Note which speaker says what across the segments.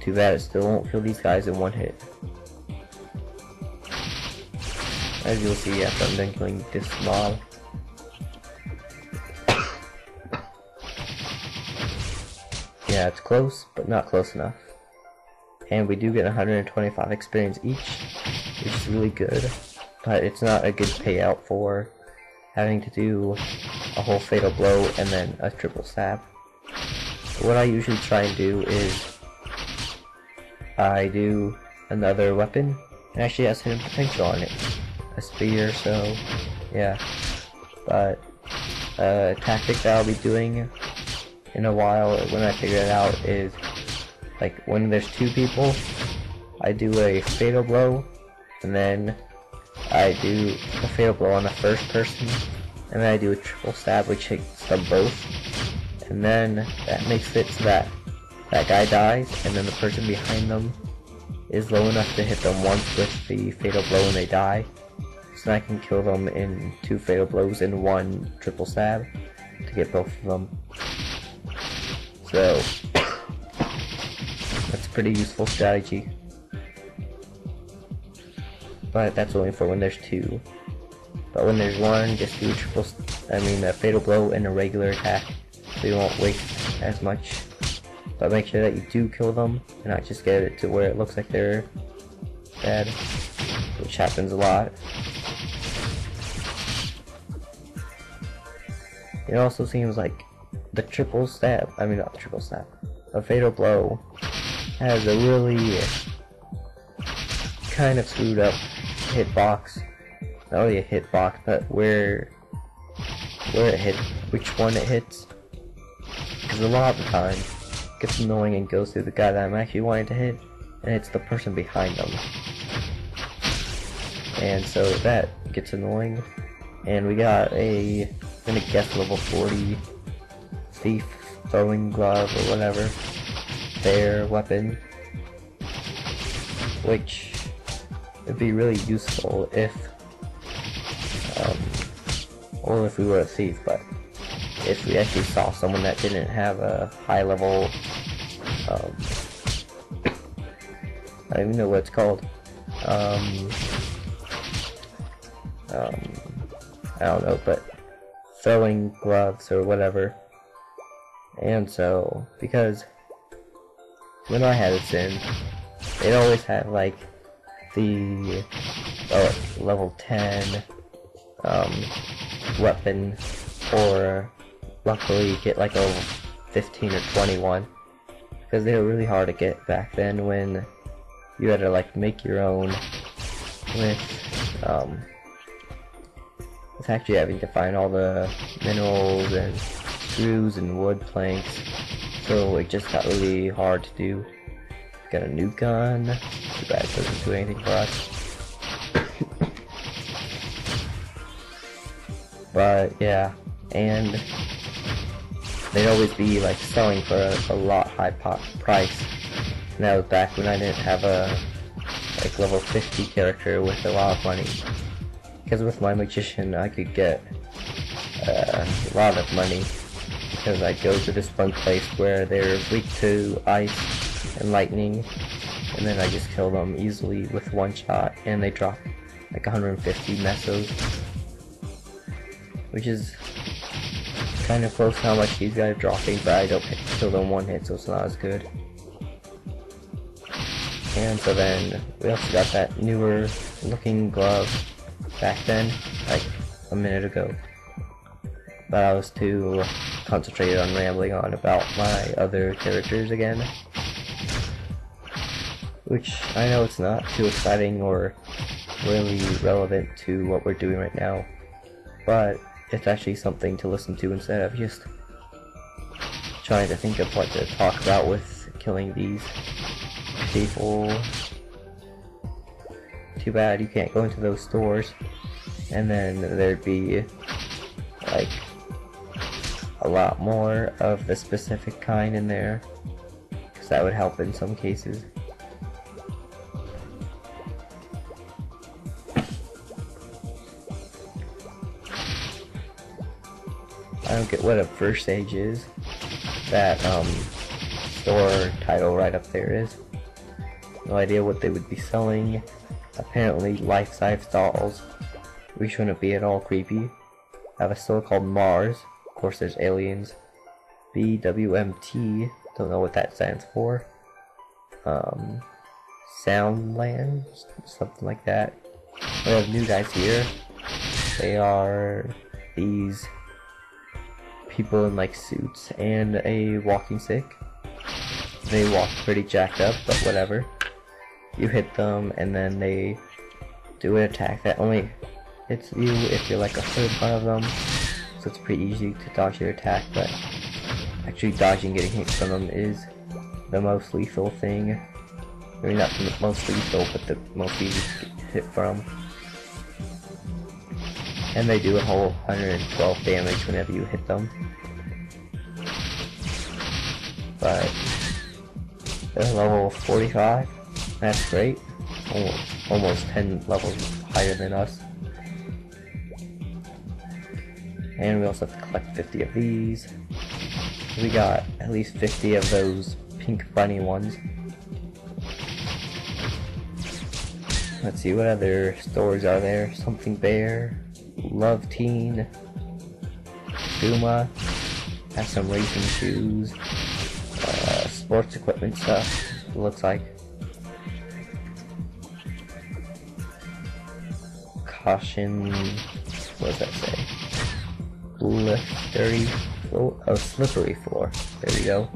Speaker 1: Too bad it still won't kill these guys in one hit. As you'll see after I'm done killing this mob. Yeah, it's close, but not close enough. And we do get 125 experience each, which is really good. But it's not a good payout for having to do a whole fatal blow and then a triple stab. What I usually try and do is I do another weapon, and actually has hidden potential on it. A spear, so yeah. But a tactic that I'll be doing in a while when I figure it out is, like, when there's two people, I do a fatal blow, and then I do a fatal blow on the first person, and then I do a triple stab which hits them both, and then that makes it so that that guy dies, and then the person behind them is low enough to hit them once with the fatal blow and they die. So I can kill them in 2 fatal blows and 1 triple stab to get both of them. So that's a pretty useful strategy. But that's only for when there's 2. But when there's 1, just do a fatal blow and a regular attack, so you won't waste as much. But make sure that you do kill them, and not just get it to where it looks like they're dead, which happens a lot. It also seems like the a fatal blow has a really kind of screwed up hitbox. Not only a hitbox, but where it hits, which one it hits. Because a lot of the time, it gets annoying and goes through the guy that I'm actually wanting to hit, and it's the person behind them. And so that gets annoying. And we got I'm gonna guess level 40 thief throwing glove or whatever, their weapon, which would be really useful if we were a thief, but if we actually saw someone that didn't have a high level, I don't even know what it's called, I don't know, but throwing gloves or whatever. And so, because when I had it in, it always had like the level 10 weapon, or luckily get like a level 15 or 21, because they were really hard to get back then when you had to like make your own with actually having to find all the minerals and screws and wood planks, so it just got really hard to do. Got a new gun, too bad it doesn't do anything for us. But yeah, and they'd always be like selling for a lot high price, and that was back when I didn't have a like level 50 character with a lot of money. Because with my magician I could get a lot of money, because I go to this one place where they're weak to ice and lightning, and then I just kill them easily with one shot, and they drop like 150 mesos, which is kind of close to how much these guys are dropping, but I don't kill them one hit, so it's not as good. And so then we also got that newer looking glove back then, like a minute ago, but I was too concentrated on rambling on about my other characters again, which I know it's not too exciting or really relevant to what we're doing right now, but it's actually something to listen to instead of just trying to think of what to talk about with killing these people. Too bad you can't go into those stores, and then there'd be like a lot more of the specific kind in there, because that would help in some cases. I don't get what a first stage is. That store title right up there is. No idea what they would be selling. Apparently life-size dolls. We shouldn't be at all creepy. I have a store called Mars. Of course there's aliens. WMT. Don't know what that stands for. Soundland? Something like that. We have new guys here. They are these people in like suits and a walking stick. They walk pretty jacked up, but whatever. You hit them and then they do an attack that only hits you if you're like a foot in front of them. So it's pretty easy to dodge their attack, but actually dodging getting hit from them is the most lethal thing. I mean, not the most lethal, but the most easy to get hit from. And they do a whole 112 damage whenever you hit them. But they're level 45. That's great. Almost 10 levels higher than us. And we also have to collect 50 of these. We got at least 50 of those pink bunny ones. Let's see, what other stores are there? Something Bear, Love Teen, Duma, has some racing shoes, sports equipment stuff, it looks like. Caution, what does that say? Slippery floor. There we go.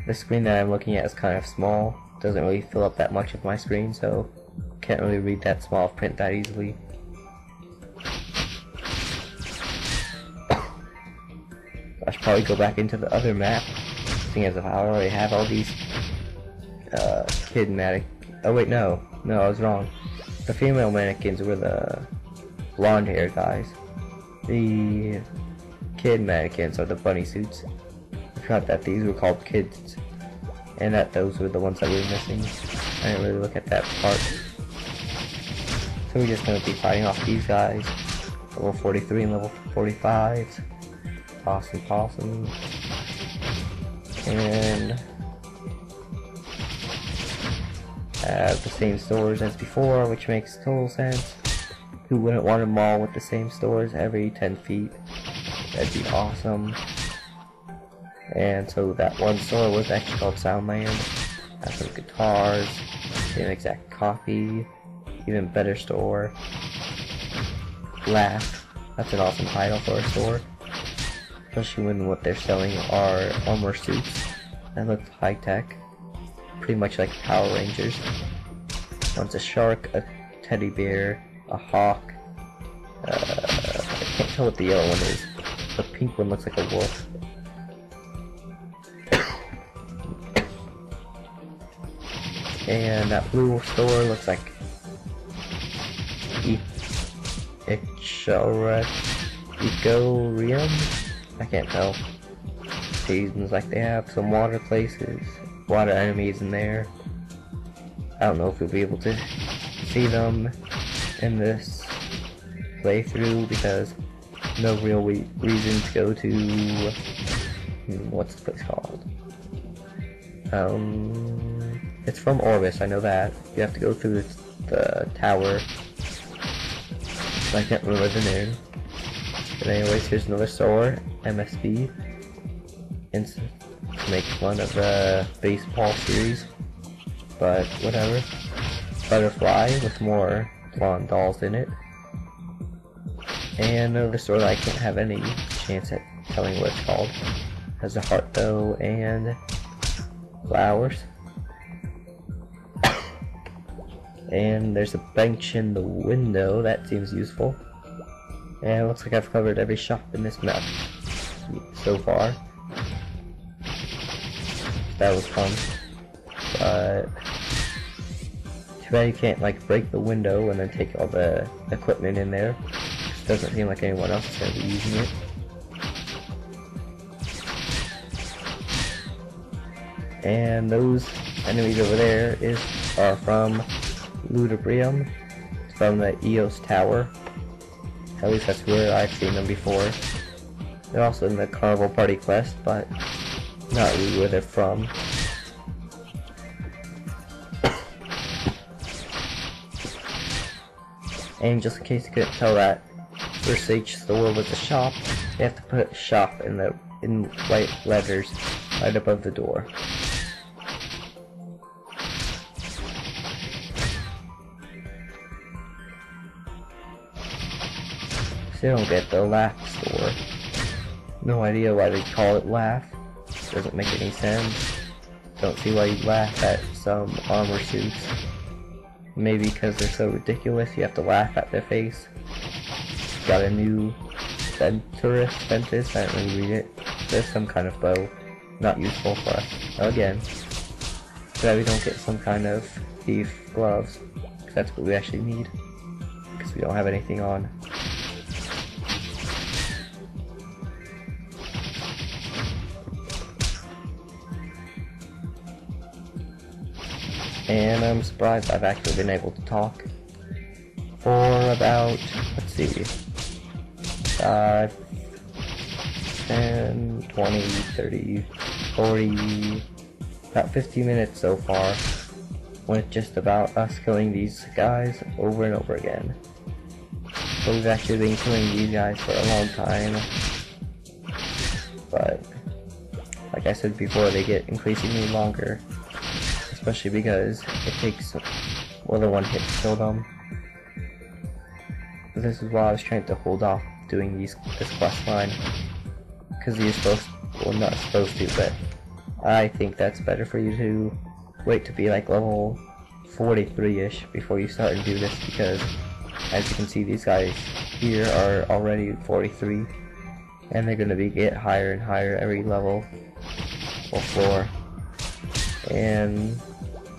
Speaker 1: The screen that I'm looking at is kind of small. Doesn't really fill up that much of my screen, so can't really read that small print that easily. I should probably go back into the other map, seeing as if I already have all these kid mannequins. Oh wait, no, I was wrong. The female mannequins were the blonde hair guys. The kid mannequins are the bunny suits. I forgot that these were called kids, and that those were the ones that we were missing. I didn't really look at that part. So we're just gonna be fighting off these guys. Level 43 and level 45. Awesome. And have the same stores as before, which makes total sense. Who wouldn't want a mall with the same stores every 10 feet? That'd be awesome. And so that one store was actually called Soundland. Has some guitars, same exact copy, even better store. Laugh. That's an awesome title for a store. Especially when what they're selling are armor suits that look high tech. Pretty much like Power Rangers. One's a shark, a teddy bear, a hawk. I can't tell what the yellow one is. The pink one looks like a wolf. And that blue store looks like Ecorium? I can't tell. Seasons like they have some water places, water enemies in there. I don't know if we'll be able to see them in this playthrough because no real reason to go to what's the place called? It's from Orbis, I know that. You have to go through the tower. I can't remember the name. But anyways, here's another store, MSB. To make fun of the baseball series. But whatever. Butterfly with more blonde dolls in it. And another store that I can't have any chance at telling what it's called. Has a heart though, and flowers. And there's a bench in the window, that seems useful. And it looks like I've covered every shop in this map so far. That was fun. But too bad you can't like break the window and then take all the equipment in there. It doesn't seem like anyone else is going to be using it. And those enemies over there are from Ludibrium, from the EOS Tower. At least that's where I've seen them before. They're also in the Carnival Party Quest, but not really where they're from. And just in case you couldn't tell that first H store was a shop, you have to put shop in white letters right above the door. Still don't get the laugh store. No idea why they call it laugh. Doesn't make any sense. Don't see why you laugh at some armor suits. Maybe because they're so ridiculous you have to laugh at their face. Got a new Ventus, I don't really read it. There's some kind of bow. Not useful for us. Again. So that we don't get some kind of thief gloves. Because that's what we actually need. Because we don't have anything on. And I'm surprised I've actually been able to talk for about, let's see, 5, 10, 20, 30, 40, about 50 minutes so far, with just about us killing these guys over and over again. So we've actually been killing these guys for a long time, but like I said before, they get increasingly longer. Especially because it takes more than one hit to kill them. This is why I was trying to hold off doing this quest line. Because you're supposed, well, not supposed to, but I think that's better for you to wait to be like level 43-ish before you start and do this, because as you can see, these guys here are already 43, and they're gonna get higher and higher every level or floor. And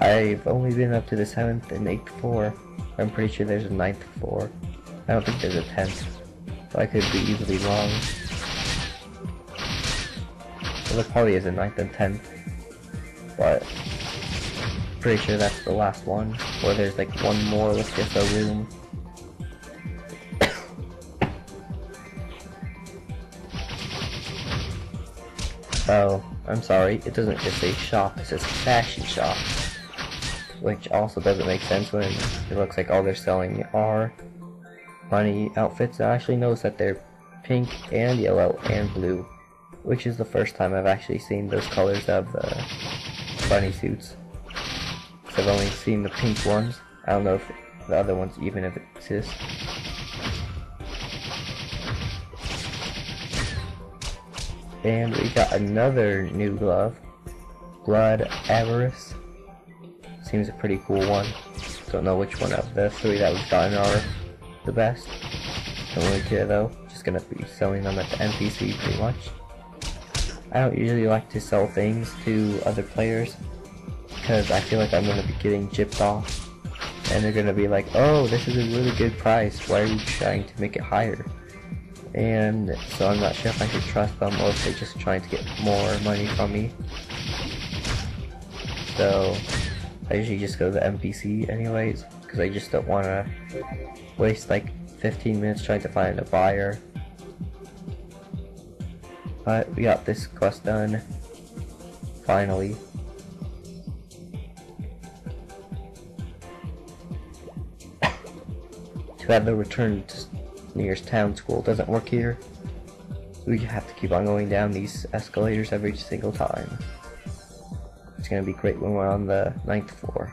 Speaker 1: I've only been up to the 7th and 8th floor. I'm pretty sure there's a 9th floor. I don't think there's a 10th. So I could be easily wrong. Well, there probably is a 9th and 10th. But pretty sure that's the last one. Or there's like one more with just a room. Oh, I'm sorry, it doesn't just say shop, it says fashion shop. Which also doesn't make sense when it looks like all they're selling are bunny outfits. I actually noticed that they're pink and yellow and blue, which is the first time I've actually seen those colors of the bunny suits. So I've only seen the pink ones. I don't know if the other ones even exist. And we got another new glove, Blood Avarice. Seems a pretty cool one. Don't know which one of the 3 that we've gotten are the best. Don't really care though. Just gonna be selling them at the NPC pretty much. I don't usually like to sell things to other players because I feel like I'm gonna be getting gypped off, and they're gonna be like, "Oh, this is a really good price. Why are you trying to make it higher?" And so I'm not sure if I should trust them or if they're just trying to get more money from me. So I usually just go to the NPC anyways, because I just don't want to waste like 15 minutes trying to find a buyer. But we got this quest done, finally. Too bad the return to nearest town school doesn't work here. We have to keep on going down these escalators every single time. It's gonna be great when we're on the 9th floor,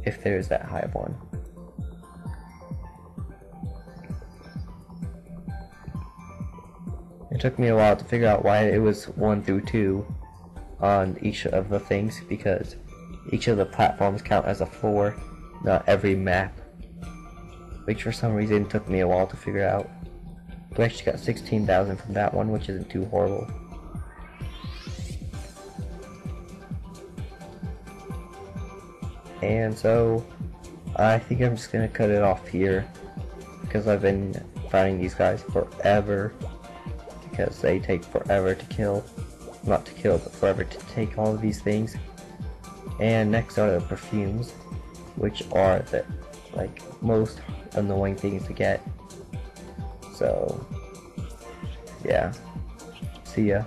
Speaker 1: if there is that high of one. It took me a while to figure out why it was 1 through 2 on each of the things, because each of the platforms count as a floor, not every map. Which for some reason took me a while to figure out. We actually got 16,000 from that one, which isn't too horrible. And so, I think I'm just gonna cut it off here, because I've been finding these guys forever, because they take forever to kill. Not to kill, but forever to take all of these things. And next are the perfumes, which are the most annoying things to get. So yeah, see ya.